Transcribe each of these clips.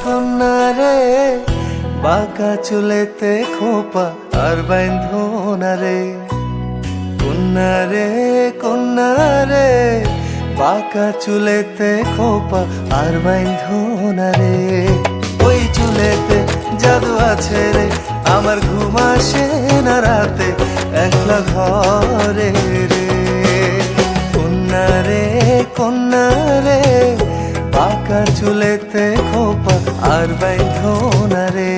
কন্যা রে বাঁকা চুলেতে খোপা আর বাঁধনা রে, কন্যা রে বাঁকা চুলেতে খোপা আর বাঁধনা রে। ওই চুলেতে জাদু আছে রে, আমার ঘুম আসে না রাতে একলা ঘরে রে। কন্যা রে বাঁকা চুলেতে খোপা আর বাঁধনা রে,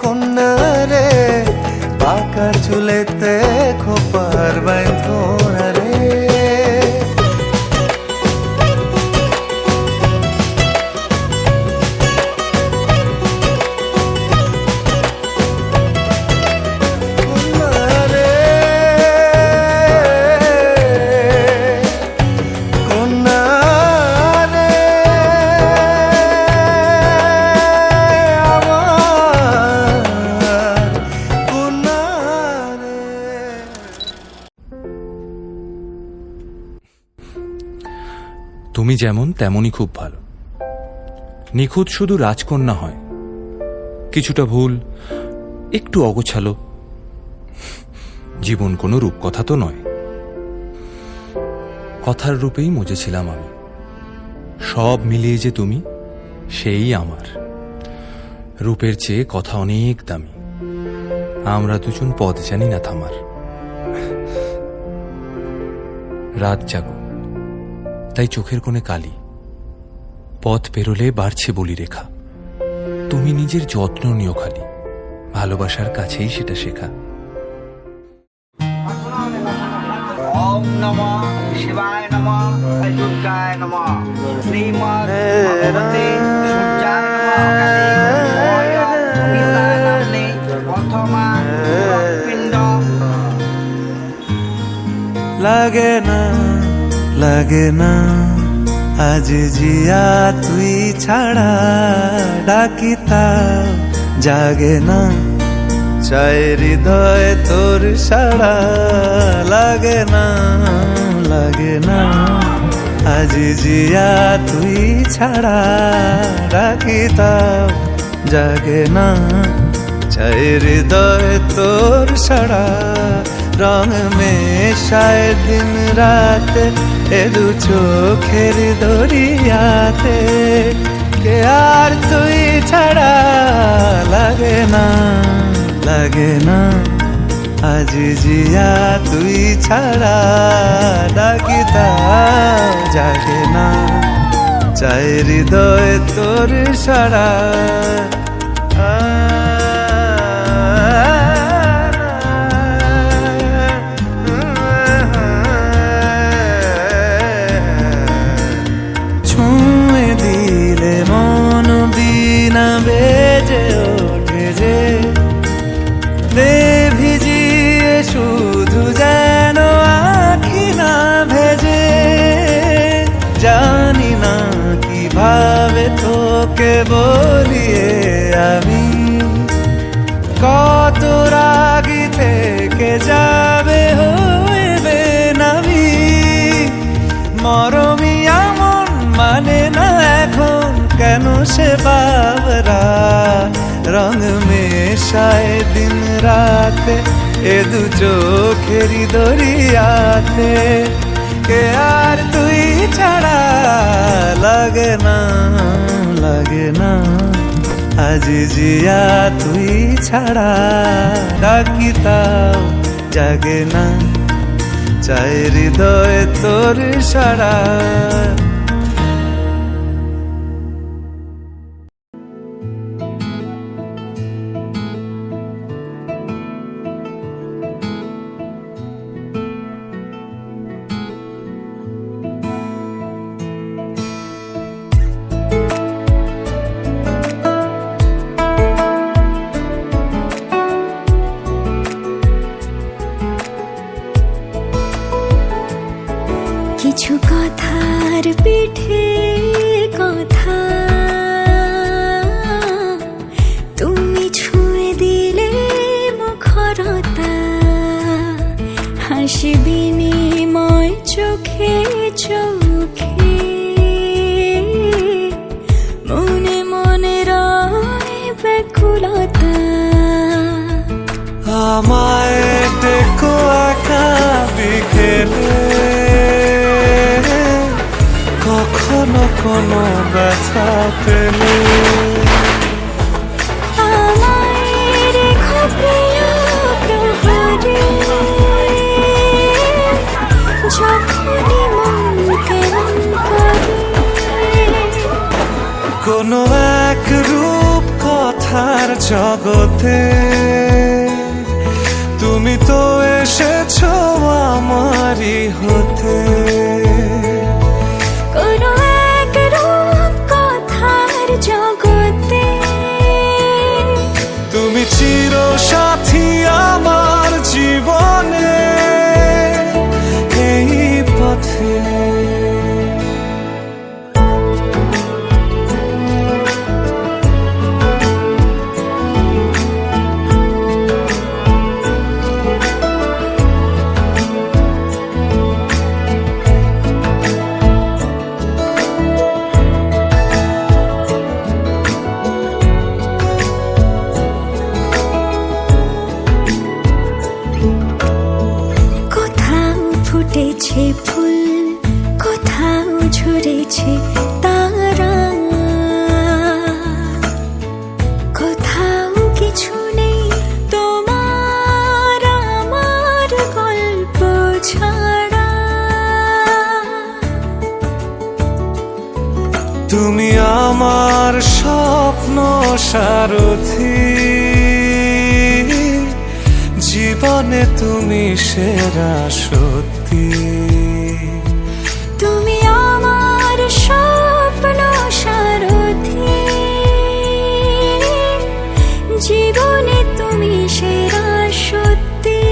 কন্যা রে বাঁকা চুলেতে খোপা আর বাঁধনা রে। তুমি যেমন তেমনই খুব ভালো। নিখুঁত শুধু রাজকন্যা হয়, কিছুটা ভুল, একটু অগোছালো। জীবন কোনো রূপকথা তো নয়। কথার রূপেই মজেছিলাম আমি, সব মিলিয়ে যে তুমি সেই আমার। রূপের চেয়ে কথা অনেক দামি, আমরা দুজন পথ জানি না থামার। রাত জাগো তাই চোখের কোণে কালি, পথ পেরোলে বাড়ছে বলি রেখা। তুমি নিজের যত্ন নিও খালি, ভালোবাসার কাছেই সেটা শেখা। ওম নমঃ শিবায় নমঃ দুর্গায় নমঃ শ্রীমৎ ভগবতে সূর্যায় নমঃ পিণ্ড। লাগে না আজ জিয়া তুই ছাড়া, ডাকিতা জাগে না চায় হৃদয় তোর সাড়া। লাগে না আজ জিয়া তুই ছাড়া, ডাকিতা জাগে না চায় হৃদয় তোর সাড়া। রং মেশায় দিন রাত এ দু চোখের দরিয়াতে, কে আর তুই ছাড়া। লাগে না আজ জিয়া তুই ছাড়া, ডাকিতা জাগে না চায় হৃদয় তোর সাড়া। বেজে ওঠে যে ভিজিয়ে শুধু যেন আখি না ভেজে। জানি না কিভাবে তোকে বলিয়ে আমি, কত রাগি থেকে যাবে হইবে নামি। মরমি এমন মানে না এখন কেন সে বাবরা, রং মেশায় দিন রাতে এ দু চোখেরি দরিয়াতে, কে আর তুই ছাড়া। লাগে না আজ জিয়া তুই ছাড়া, ডাকিতাও জাগে না চায় হৃদয় তোর সাড়া। কিছু কথার পিঠে কথা তুমি ছুঁয়ে দিলে মুখরতা, হাসি বিনিময় চোখে চোখে আমায় ডেকো একা বিকেলে, কখনো কোনো ব্যথা পেলে। আমায় রেখো প্রিয় প্রহরে, যখনই মন কেমন করে। কোনো এক রূপ কথার জগতে তুমি তো এসেছো আমারই হতে। কোনো এক রূপ কথার জগতে তুমি চির সাথী আমার জীবনে, এই পথে। কোথাও ফুটেছে ফুল, কোথাও ঝরেছে তারা, কোথাও কিছু নেই তোমার আমার গল্প ছাড়া। তুমি আমার স্বপ্ন সারথি, জীবনে তুমি সেরা সত্যি। তুমি আমার স্বপ্ন সারথি, জীবনে তুমি সেরা সত্যি।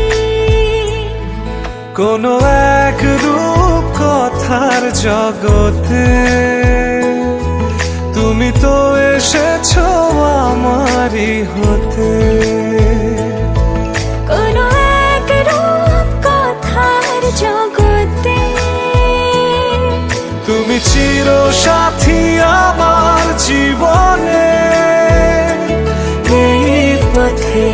কোনো এক রূপ কথার জগতে তুমি তো এসেছো আমারই হতে। কোনো এক রূপ কথার জগতে তুমি চির সাথী আমার জীবনে, এই পথে।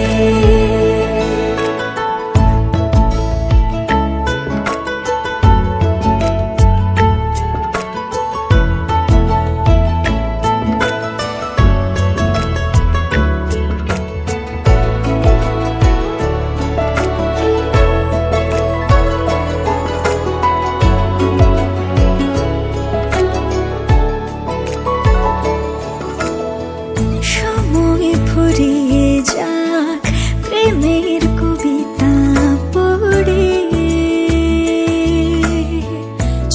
সময় ফুরিয়ে যাক প্রেমের কবিতা পড়ে,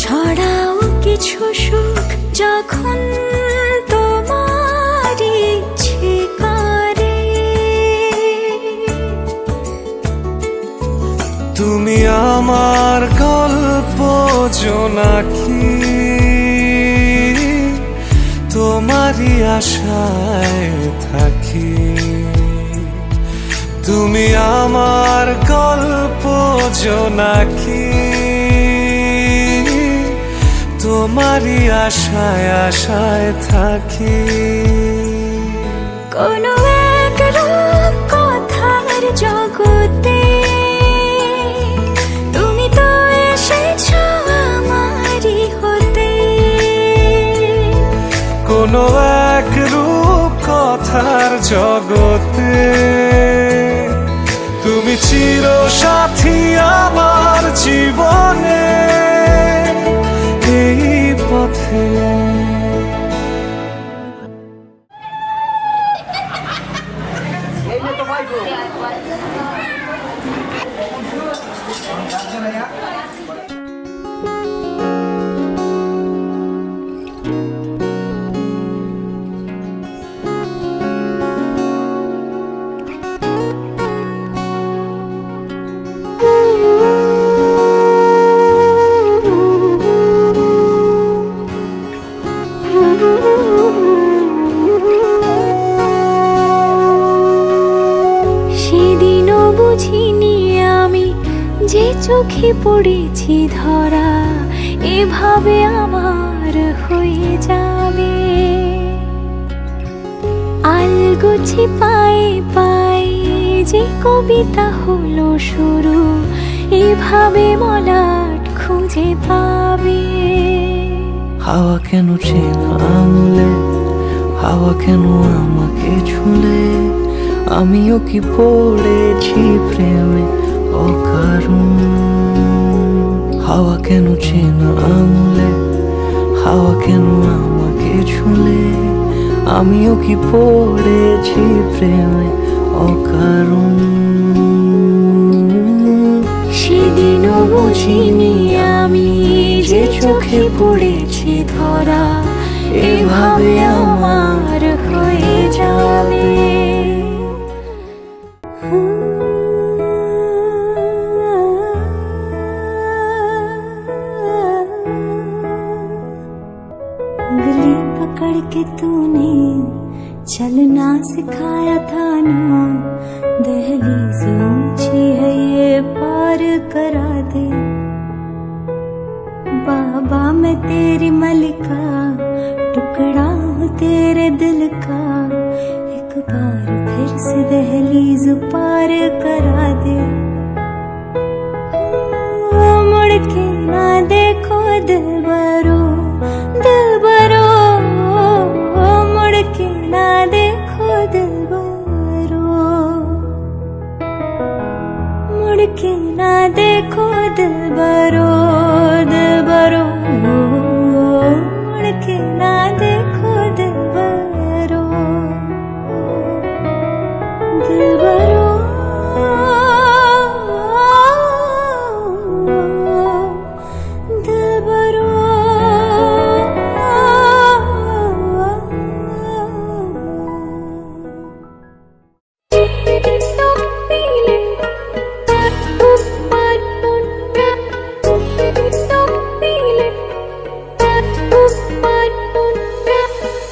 ছড়াও কিছু সুখ যখন তোমার ইচ্ছে করে। তুমি আমার গল্প জোনাকি, তোমারই আশায় থাকি। তুমি আমার গল্প জোনাকি, তোমারই আশায় আশায় থাকি। কোনো এক রূপ কথার জগতে তুমি তো এসেছো আমারই হতে। কোনো এক রূপ কথার জগতে তুমি চির সাথী আমার জীবনে, এই পথে। এই নে তো ভাই গো। সেদিনও বুঝিনি আমি যে চোখে পড়েছি ধরা, এভাবে আমার হয়ে যাবে। আলগোছে পায়ে পায়ে যে কবিতা হলো শুরু, এভাবে মলাট খুঁজে পাবে। হাওয়া কেন চেনা আঙুলে, হাওয়া কেন আমাকে ছুলে, আমিও কি পড়েছি প্রেমে অকারণ। হাওয়া কেন চেনা আঙুলে, হাওয়া কেন আমাকে ছুলে, আমিও কি পড়েছি প্রেমে অকারণ। সেদিনও বুঝিনি আমি যে চোখে পড়েছি ধরা, এভাবে আমার হয়ে যাবে। उंगली पकड़ के तूने चलना सिखाया था ना, दहलीज ऊंची है ये पार करा दे। बाबा मैं तेरी मलिका, टुकड़ा हूँ तेरे दिल का, एक बार फिर से दहलीज पार करा दे। मुड़ के ना देखो दिलबरो, दिलबरो, मुड़ के ना देखो दिलबरो, मुड़ के ना देखो दिलबरो, दिलबरो, मुड़ के ना देखो दिलबरो, दिलबरो।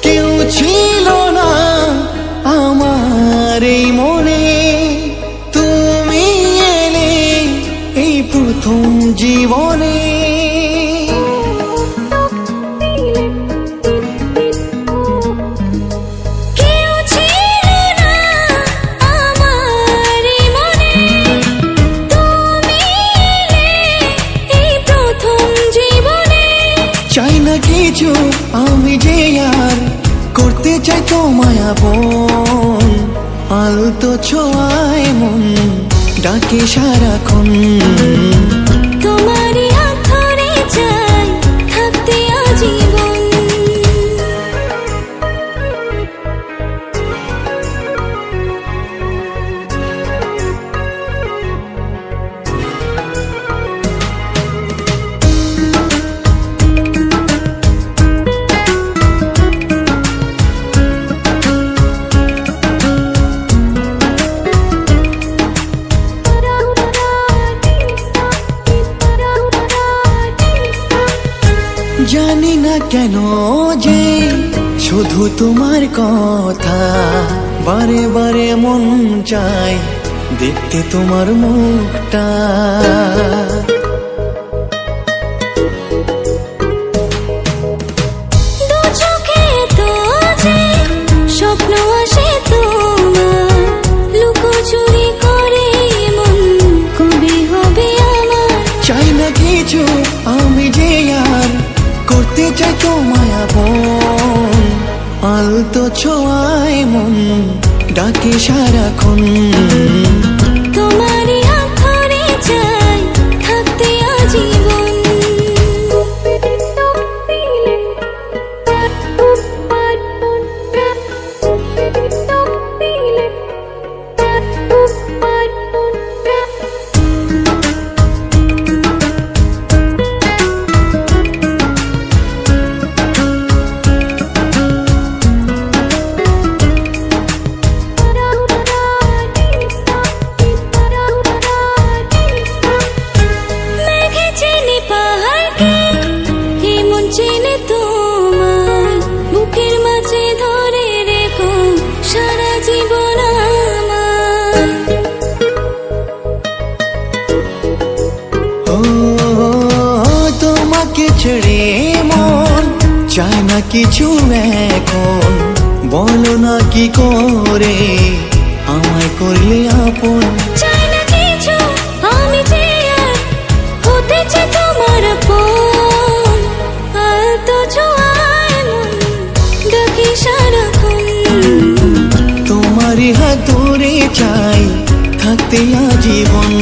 কেউ ছিল না আমার এই মনে, তুমি এলে এই প্রথম জীবনে। কেউ ছিল না আমার এই মনে, তুমি এলে এই প্রথম জীবনে। চাই না কিছু আমি যে আর করতে চাই তোমায় আপন, আলতো ছোঁয়ায় মন ডাকে সারাক্ষণ। তোমারই হাত ধরে চাই থাকতে আজীবন। জানি না কেন যে শুধু তোমার কথা বারে বারে মন চায় দেখতে তোমার মুখটা। দু চোখে তো যে স্বপ্ন আসে তোমার, লুকোচুরি করে মন কবে হবে আমার। চাই না কিছু আমি যে আর করতে চাই তোমায় আপন, আলতো ছোঁয়ায় মন ডাকে সারাক্ষণ। তোমারই হাত ধরে চাই থাকতে আজীবন। ছেড়ে মন চায় না কিছু এখন, বলো না কি করে আমায় আমায় করলে আপন। চাই না কিছু আমি যে আর হতে চাই তোমার আপন। আলতো ছোঁয়ায় মন ডাকি সারাক্ষণ। তোমারই হাত ধরে চাই থাকতে আজীবন।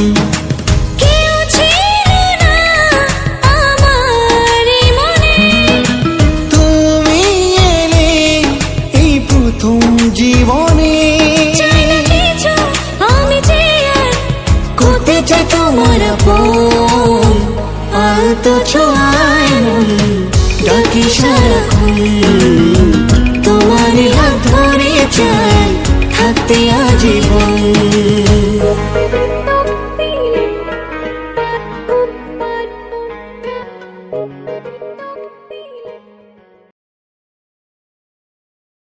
কেউ ছিল না আমার এই মনে, তুমি এলে এই প্রথম জীবনে। চাই না কিছু আমি যে আর করতে চাই তোমার আপন। আলতো ছোঁয়ায় মন ডাকি সারাক্ষণ।